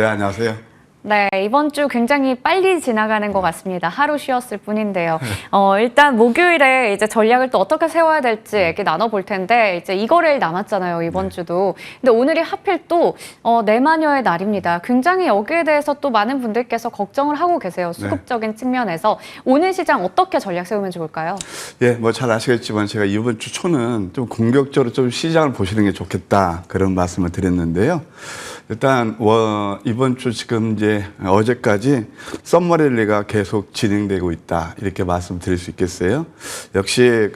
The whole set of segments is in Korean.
네, 안녕하세요. 네, 이번 주 굉장히 빨리 지나가는 것 같습니다. 하루 쉬었을 뿐인데요. 일단 목요일에 이제 전략을 또 어떻게 세워야 될지 얘기 나눠볼 텐데, 이제 이거래일 남았잖아요, 이번 주도. 근데 오늘이 하필 또, 내마녀의 날입니다. 굉장히 여기에 대해서 또 많은 분들께서 걱정을 하고 계세요. 수급적인 측면에서. 오늘 시장 어떻게 전략 세우면 좋을까요? 예, 뭐 잘 아시겠지만 제가 이번 주 초는 좀 공격적으로 좀 시장을 보시는 게 좋겠다. 그런 말씀을 드렸는데요. 일단, 이번 주 지금 이제 어제까지 썸머랠리가 계속 진행되고 있다. 이렇게 말씀드릴 수 있겠어요. 역시,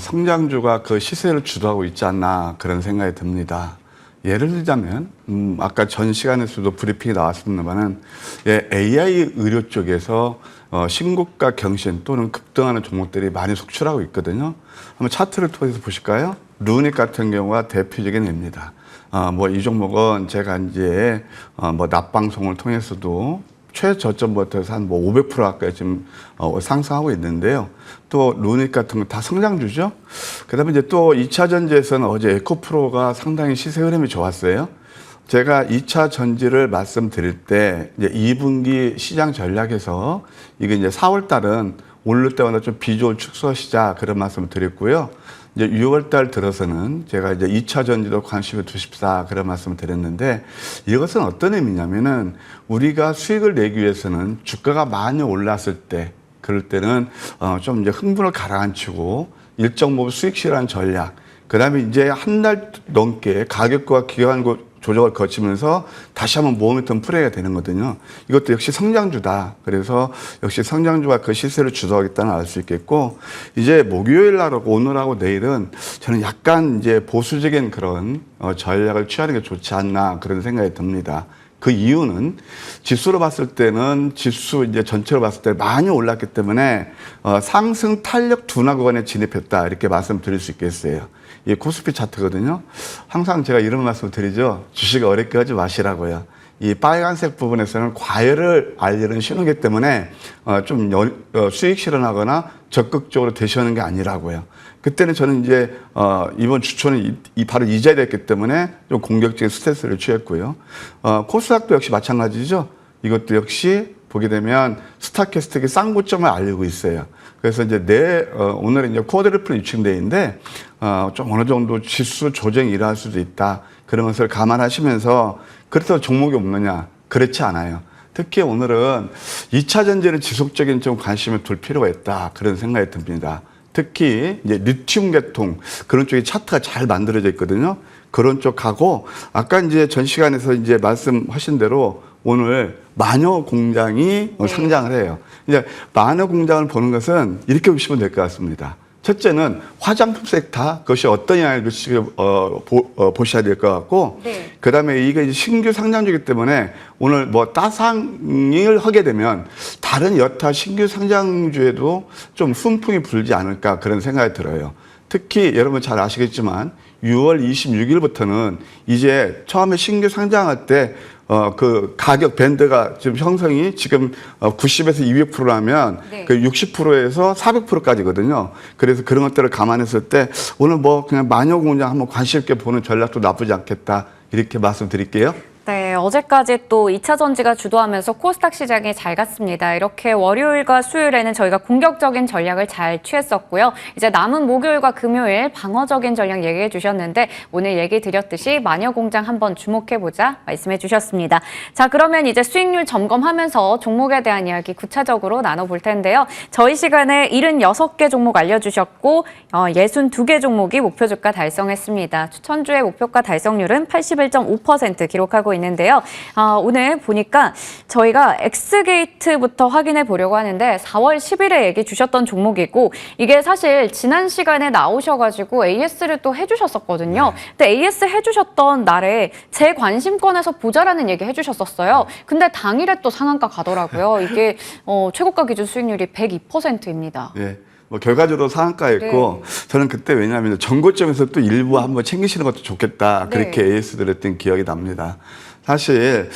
성장주가 그 시세를 주도하고 있지 않나 그런 생각이 듭니다. 예를 들자면, 아까 전 시간에서도 브리핑이 나왔습니다만은, 예, AI 의료 쪽에서 신고가 경신 또는 급등하는 종목들이 많이 속출하고 있거든요. 한번 차트를 통해서 보실까요? 루닉 같은 경우가 대표적인 예입니다. 뭐 이 종목은 제가 이제 낮 방송을 통해서도 최저점부터 해서 한 뭐 500% 가까이 지금 상승하고 있는데요. 또 루닉 같은 거 다 성장주죠. 그다음에 이제 또 2차 전지에서는 어제 에코프로가 상당히 시세 흐름이 좋았어요. 제가 2차 전지를 말씀드릴 때 이제 2분기 시장 전략에서 이게 이제 4월 달은 오를 때마다 좀 비중을 축소하시자 그런 말씀을 드렸고요. 이제 6월 달 들어서는 제가 이제 2차 전지도 관심을 두십사 그런 말씀을 드렸는데 이것은 어떤 의미냐면은 우리가 수익을 내기 위해서는 주가가 많이 올랐을 때 그럴 때는 좀 이제 흥분을 가라앉히고 일정 부분 수익 실현 전략 그 다음에 이제 한 달 넘게 가격과 기간 조정을 거치면서 다시 한번 모멘텀 플레이가 되는 거거든요. 이것도 역시 성장주다. 그래서 역시 성장주가 그 시세를 주도하겠다는 알 수 있겠고, 이제 목요일 날하고 오늘하고 내일은 저는 약간 이제 보수적인 그런 전략을 취하는 게 좋지 않나 그런 생각이 듭니다. 그 이유는 지수로 봤을 때는 지수 이제 전체로 봤을 때 많이 올랐기 때문에 상승 탄력 둔화 구간에 진입했다 이렇게 말씀드릴 수 있겠어요. 이 코스피 차트거든요. 항상 제가 이런 말씀을 드리죠. 주식 어렵게 하지 마시라고요. 이 빨간색 부분에서는 과열을 알리는 신호기 때문에 좀 수익 실현하거나 적극적으로 대시하는 게 아니라고요. 그때는 저는 이제 이번 주초는 바로 이 자리에 됐기 때문에 좀 공격적인 스탠스를 취했고요. 코스닥도 역시 마찬가지죠. 이것도 역시 보게 되면 스타캐스틱이 쌍고점을 알리고 있어요. 그래서 이제 오늘은 이제 쿼드리플 유칭데이인데 좀 어느 정도 지수 조정이 일어날 수도 있다. 그런 것을 감안하시면서 그렇다고 종목이 없느냐? 그렇지 않아요. 특히 오늘은 2차 전지는 지속적인 좀 관심을 둘 필요가 있다. 그런 생각이 듭니다. 특히 이제 리튬 계통 그런 쪽에 차트가 잘 만들어져 있거든요. 그런 쪽하고 아까 이제 전 시간에서 이제 말씀하신 대로 오늘 마녀 공장이 상장을 해요. 이제 마녀 공장을 보는 것은 이렇게 보시면 될 것 같습니다. 첫째는 화장품 섹터 그것이 어떤 영향을 미치게 보셔야 될 것 같고, 그다음에 이게 이제 신규 상장주이기 때문에 오늘 뭐 따상을 하게 되면 다른 여타 신규 상장주에도 좀 순풍이 불지 않을까 그런 생각이 들어요. 특히 여러분 잘 아시겠지만 6월 26일부터는 이제 처음에 신규 상장할 때 그 가격 밴드가 지금 형성이 지금 90에서 200%라면 그 60%에서 400%까지거든요. 그래서 그런 것들을 감안했을 때 오늘 뭐 그냥 마녀 공장 한번 관심 있게 보는 전략도 나쁘지 않겠다. 이렇게 말씀드릴게요. 네, 어제까지 또 2차 전지가 주도하면서 코스닥 시장이 잘 갔습니다. 이렇게 월요일과 수요일에는 저희가 공격적인 전략을 잘 취했었고요. 이제 남은 목요일과 금요일 방어적인 전략 얘기해 주셨는데 오늘 얘기 드렸듯이 마녀공장 한번 주목해보자 말씀해 주셨습니다. 자, 그러면 이제 수익률 점검하면서 종목에 대한 이야기 구체적으로 나눠볼 텐데요. 저희 시간에 76개 종목 알려주셨고 62개 종목이 목표 주가 달성했습니다. 추천주의 목표가 달성률은 81.5% 기록하고 있는데요. 오늘 보니까 저희가 엑스게이트부터 확인해 보려고 하는데 4월 10일에 얘기 주셨던 종목이고 이게 사실 지난 시간에 나오셔가지고 AS를 또 해주셨었거든요. 근데 AS 해주셨던 날에 제 관심권에서 보자라는 얘기 해주셨었어요. 근데 당일에 또 상한가 가더라고요. 이게 최고가 기준 수익률이 102%입니다. 네. 뭐 결과적으로 상한가였고 저는 그때 왜냐하면 전고점에서 또 일부 한번 챙기시는 것도 좋겠다 그렇게 AS 드렸던 기억이 납니다. 사실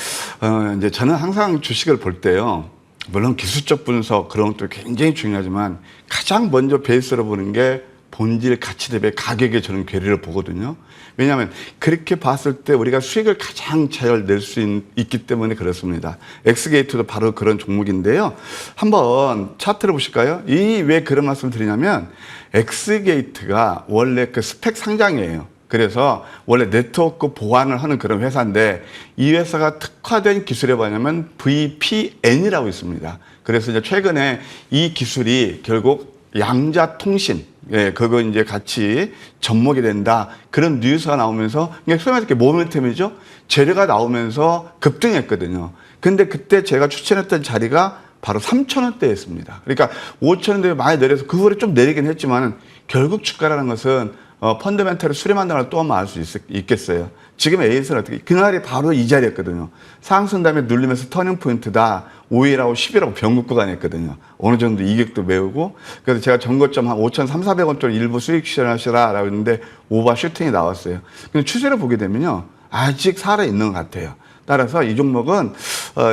이제 저는 항상 주식을 볼 때요. 물론 기술적 분석 그런 것도 굉장히 중요하지만 가장 먼저 베이스로 보는 게 본질 가치 대비 가격에 저는 괴리를 보거든요. 왜냐하면 그렇게 봤을 때 우리가 수익을 가장 잘 낼 수 있기 때문에 그렇습니다. 엑스게이트도 바로 그런 종목인데요. 한번 차트를 보실까요? 이 왜 그런 말씀을 드리냐면 엑스게이트가 원래 그 스펙 상장이에요. 그래서 원래 네트워크 보안을 하는 그런 회사인데 이 회사가 특화된 기술이 뭐냐면 VPN이라고 있습니다. 그래서 이제 최근에 이 기술이 결국 양자통신, 예, 그거 이제 같이 접목이 된다. 그런 뉴스가 나오면서, 그러니까 소위 말해서 모멘텀이죠. 재료가 나오면서 급등했거든요. 근데 그때 제가 추천했던 자리가 바로 3,000원대였습니다. 그러니까 5,000원대 많이 내려서 그 후에 좀 내리긴 했지만 결국 주가라는 것은 펀더멘털을 수렴한다는 걸 또 한번 알 수 있겠어요. 지금 AS는 어떻게, 그날이 바로 이 자리였거든요. 상승 다음에 눌리면서 터닝 포인트다. 5일하고 10일하고 변국 구간이었거든요. 어느 정도 이격도 메우고. 그래서 제가 전고점 한 5,300~400원 쪽 일부 수익 실현하시라라고 했는데 오버 슈팅이 나왔어요. 근데 추세를 보게 되면요. 아직 살아있는 것 같아요. 따라서 이 종목은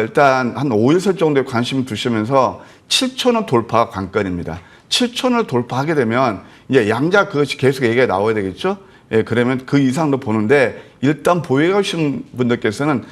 일단 한 5일선 정도에 관심 두시면서 7,000원 돌파가 관건입니다. 7,000원을 돌파하게 되면 이제 양자 그것이 계속 얘기가 나와야 되겠죠. 예, 그러면 그 이상도 보는데 일단 보유해 가시는 분들께서는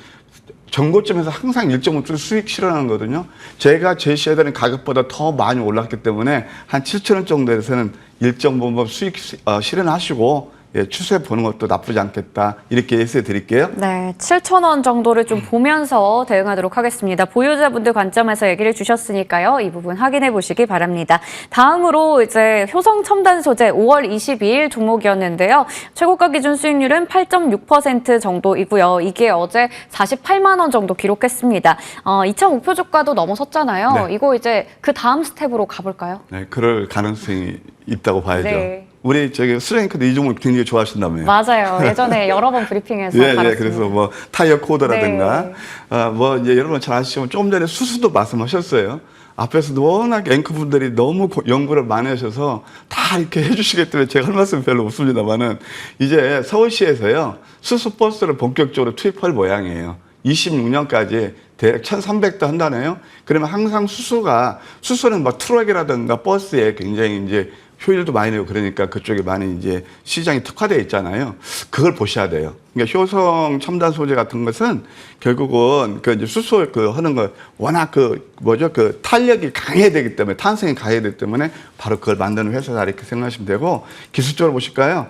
전고점에서 항상 1.5주 수익 실현하는 거거든요. 제가 제시해드린 가격보다 더 많이 올랐기 때문에 한 7,000원 정도에서는 1.5번 수익 실현하시고 예, 추세 보는 것도 나쁘지 않겠다. 이렇게 예시해 드릴게요. 네, 7,000원 정도를 좀 보면서 대응하도록 하겠습니다. 보유자분들 관점에서 얘기를 주셨으니까요. 이 부분 확인해 보시기 바랍니다. 다음으로 이제 효성 첨단 소재 5월 22일 종목이었는데요. 최고가 기준 수익률은 8.6% 정도이고요. 이게 어제 48만 원 정도 기록했습니다. 2차 목표 주가도 넘어섰잖아요. 네. 이거 이제 그 다음 스텝으로 가볼까요? 네, 그럴 가능성이 있다고 봐야죠. 네. 우리 저기 스트레잉크도 이 종목 굉장히 좋아하신다며요. 맞아요. 예전에 여러 번 브리핑에서 예, 다뤘습니다. 예, 그래서 뭐 타이어 코더라든가, 네. 뭐 이제 여러분 잘 아시지만 조금 전에 수수도 말씀하셨어요. 앞에서 워낙 앵커분들이 너무 연구를 많이 하셔서 다 이렇게 해주시기 때문에 제가 할 말씀 별로 없습니다만은 이제 서울시에서요 수수 버스를 본격적으로 투입할 모양이에요. 26년까지 대략 1,300대 한다네요. 그러면 항상 수수는 뭐 트럭이라든가 버스에 굉장히 이제 효율도 많이 내고 그러니까 그쪽에 많이 이제 시장이 특화되어 있잖아요. 그걸 보셔야 돼요. 그러니까 효성 첨단 소재 같은 것은 결국은 그 이제 수소 하는 거 워낙 그 탄력이 강해야 되기 때문에 탄성이 강해야 되기 때문에 바로 그걸 만드는 회사다 이렇게 생각하시면 되고 기술적으로 보실까요?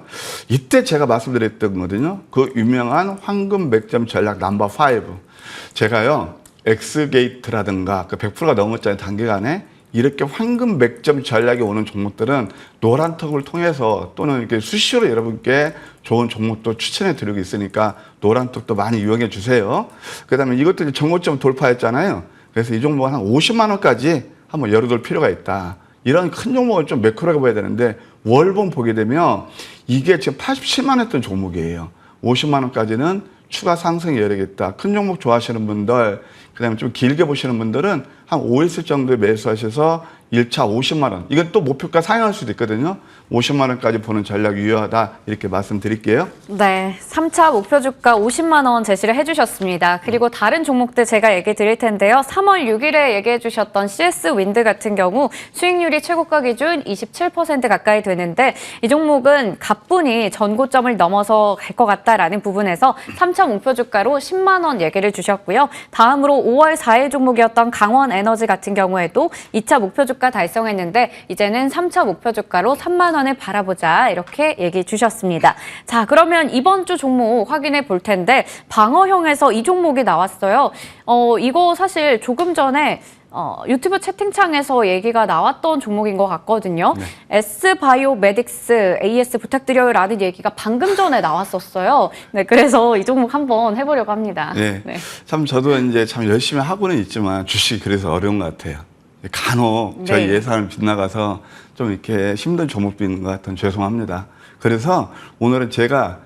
이때 제가 말씀드렸던 거거든요. 그 유명한 황금 맥점 전략 넘버 5. 제가요 엑스게이트라든가 그 100%가 넘었잖아요 단기간에. 이렇게 황금 맥점 전략이 오는 종목들은 노란톡을 통해서 또는 이렇게 수시로 여러분께 좋은 종목도 추천해 드리고 있으니까 노란톡도 많이 이용해 주세요. 그 다음에 이것도 이제 정고점 돌파했잖아요. 그래서 이 종목은 한 50만 원까지 한번 열어둘 필요가 있다. 이런 큰 종목은 좀 매크로하게 봐야 되는데 월봉 보게 되면 이게 지금 87만 원 했던 종목이에요. 50만 원까지는 추가 상승이 열리겠다. 큰 종목 좋아하시는 분들, 그 다음에 좀 길게 보시는 분들은 한 5일수 정도에 매수하셔서 1차 50만 원. 이건 또 목표가 상향할 수도 있거든요. 50만 원까지 보는 전략이 유효하다. 이렇게 말씀드릴게요. 네, 3차 목표 주가 50만 원 제시를 해주셨습니다. 그리고 다른 종목들 제가 얘기 드릴 텐데요. 3월 6일에 얘기해 주셨던 CS 윈드 같은 경우 수익률이 최고가 기준 27% 가까이 되는데 이 종목은 가뿐히 전고점을 넘어서 갈 것 같다라는 부분에서 3차 목표 주가로 10만 원 얘기를 주셨고요. 다음으로 5월 4일 종목이었던 강원 에너지 같은 경우에도 2차 목표 주가 달성했는데 이제는 3차 목표 주가로 3만 원을 바라보자 이렇게 얘기 주셨습니다. 자, 그러면 이번 주 종목 확인해 볼 텐데 방어형에서 이 종목이 나왔어요. 이거 사실 조금 전에 유튜브 채팅창에서 얘기가 나왔던 종목인 것 같거든요. 네. S바이오메딕스 AS 부탁드려요라는 얘기가 방금 전에 나왔었어요. 네, 그래서 이 종목 한번 해보려고 합니다. 네. 네. 참 저도 이제 참 열심히 하고는 있지만 주식이 그래서 어려운 것 같아요. 간혹 저희 네. 예산을 빗나가서 좀 이렇게 힘든 종목도 있는 것 같은 죄송합니다. 그래서 오늘은 제가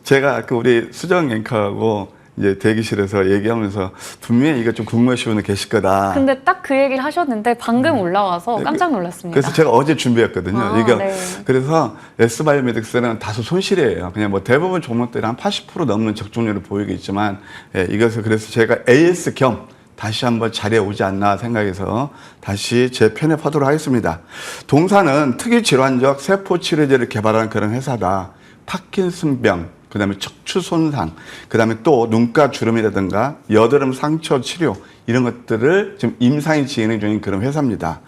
제가 우리 수정 앵커하고 이제 대기실에서 얘기하면서 분명히 이거 좀 궁금해하시는 분들 계실 거다. 근데 딱 그 얘기를 하셨는데 방금 올라와서 깜짝 놀랐습니다. 그래서 제가 어제 준비했거든요. 이거 네. 그래서 S바이오메딕스는 다소 손실이에요. 그냥 뭐 대부분 종목들이 한 80% 넘는 적중률을 보이고 있지만 이것을 그래서 제가 AS 겸 다시 한번 자리에 오지 않나 생각해서 다시 재편입하도록 하겠습니다. 동사는 특이 질환적 세포 치료제를 개발하는 그런 회사다. 파킨슨병, 그다음에 척추 손상, 그다음에 또 눈가 주름이라든가 여드름 상처 치료 이런 것들을 지금 임상이 진행 중인 그런 회사입니다.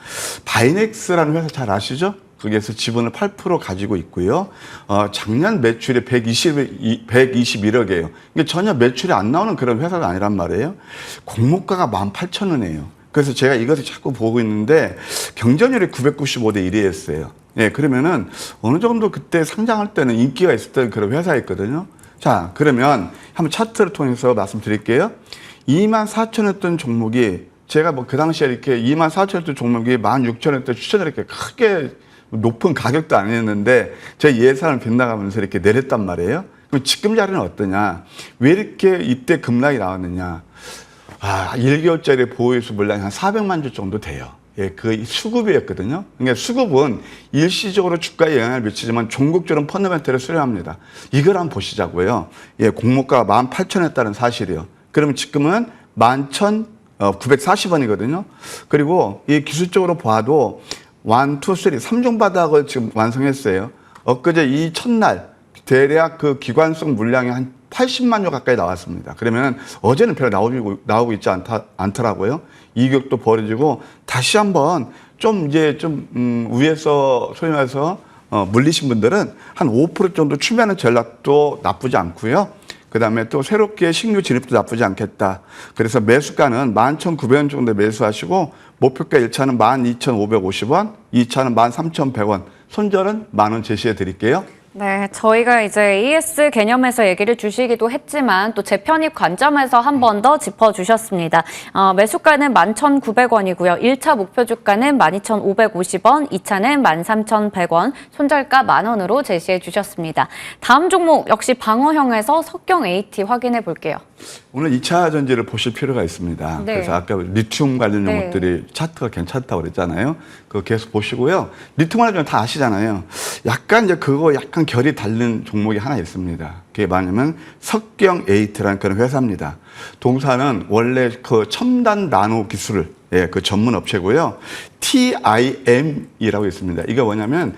바이넥스라는 회사 잘 아시죠? 거기에서 지분을 8% 가지고 있고요. 작년 매출이 121억이에요. 이게 전혀 매출이 안 나오는 그런 회사가 아니란 말이에요. 공모가가 18,000원이에요. 그래서 제가 이것을 자꾸 보고 있는데 경쟁률이 995대 1이었어요. 예, 그러면은 어느 정도 그때 상장할 때는 인기가 있었던 그런 회사였거든요. 자, 그러면 한번 차트를 통해서 말씀드릴게요. 24,000원했던 종목이 제가 뭐 그 당시에 이렇게 24,000원했던 종목이 16,000원대 추천을 이렇게 크게 높은 가격도 아니었는데 제 예산을 빗나가면서 이렇게 내렸단 말이에요. 그럼 지금 자리는 어떠냐? 왜 이렇게 이때 급락이 나왔느냐? 1개월짜리 보유수 물량이 한 400만 주 정도 돼요. 예, 그 수급이었거든요. 그러니까 수급은 일시적으로 주가에 영향을 미치지만 종국적으로 펀더멘털을 수렴합니다. 이걸 한번 보시자고요. 예, 공모가가 18,000원이었다는 사실이요. 그러면 지금은 11,940원이거든요. 그리고 이 기술적으로 봐도 1, 2, 3, 3종 바닥을 지금 완성했어요. 엊그제 이 첫날 대략 그 기관성 물량이 한 80만 주 가까이 나왔습니다. 그러면 어제는 별로 나오고 있지 않더라고요. 이격도 벌어지고 다시 한번 좀 위에서 소위 말해서 물리신 분들은 한 5% 정도 추매하는 전략도 나쁘지 않고요. 그 다음에 또 새롭게 신규 진입도 나쁘지 않겠다. 그래서 매수가는 11,900원 정도 매수하시고 목표가 1차는 12,550원, 2차는 13,100원, 손절은 10,000원 제시해 드릴게요. 네, 저희가 이제 AS 개념에서 얘기를 주시기도 했지만 또 재편입 관점에서 한 번 더 짚어주셨습니다. 매수가는 11,900원이고요. 1차 목표 주가는 12,550원, 2차는 13,100원, 손절가 10,000원으로 제시해 주셨습니다. 다음 종목 역시 방어형에서 석경 AT 확인해 볼게요. 오늘 2차 전지를 보실 필요가 있습니다. 네. 그래서 아까 리튬 관련 네. 종목들이 차트가 괜찮다고 그랬잖아요. 그거 계속 보시고요. 리튬 관련 다 아시잖아요. 약간 결이 다른 종목이 하나 있습니다. 그게 뭐냐면 석경 에이트라는 그런 회사입니다. 동사는 원래 그 첨단 나노 기술을 그 전문 업체고요. TIM이라고 있습니다. 이게 뭐냐면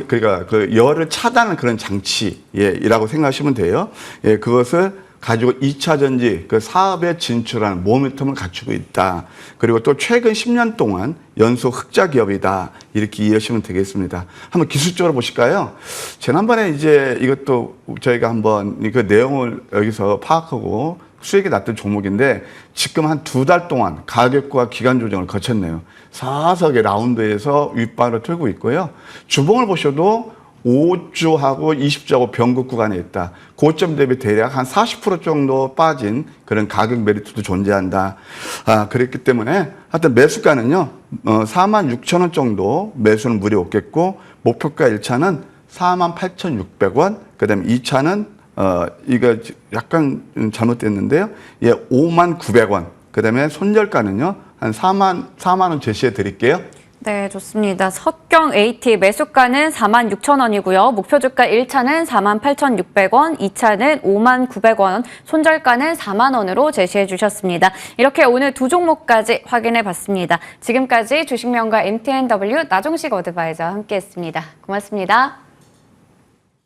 그러니까 그 열을 차단하는 그런 장치이라고 생각하시면 돼요. 예, 그것을 가지고 2차 전지 그 사업에 진출하는 모멘텀을 갖추고 있다. 그리고 또 최근 10년 동안 연속 흑자 기업이다. 이렇게 이해하시면 되겠습니다. 한번 기술적으로 보실까요? 지난번에 이제 이것도 저희가 한번 그 내용을 여기서 파악하고 수익이 났던 종목인데 지금 한 2달 동안 가격과 기간 조정을 거쳤네요. 사석의 라운드에서 윗발을 틀고 있고요. 주봉을 보셔도 5주하고 20주하고 변곡 구간에 있다. 고점 대비 대략 한 40% 정도 빠진 그런 가격 메리트도 존재한다. 그랬기 때문에 하여튼 매수가는요, 46,000원 정도 매수는 무리 없겠고, 목표가 1차는 48,600원, 그 다음에 2차는, 이거 약간 잘못됐는데요. 예, 59,900원. 그 다음에 손절가는요, 한 4만원 제시해 드릴게요. 네, 좋습니다. 석경 AT 매수가는 46,000원이고요. 목표 주가 1차는 48,600원, 2차는 59,900원, 손절가는 40,000원으로 제시해 주셨습니다. 이렇게 오늘 두 종목까지 확인해 봤습니다. 지금까지 주식명가 MTNW 나종식 어드바이저와 함께했습니다. 고맙습니다.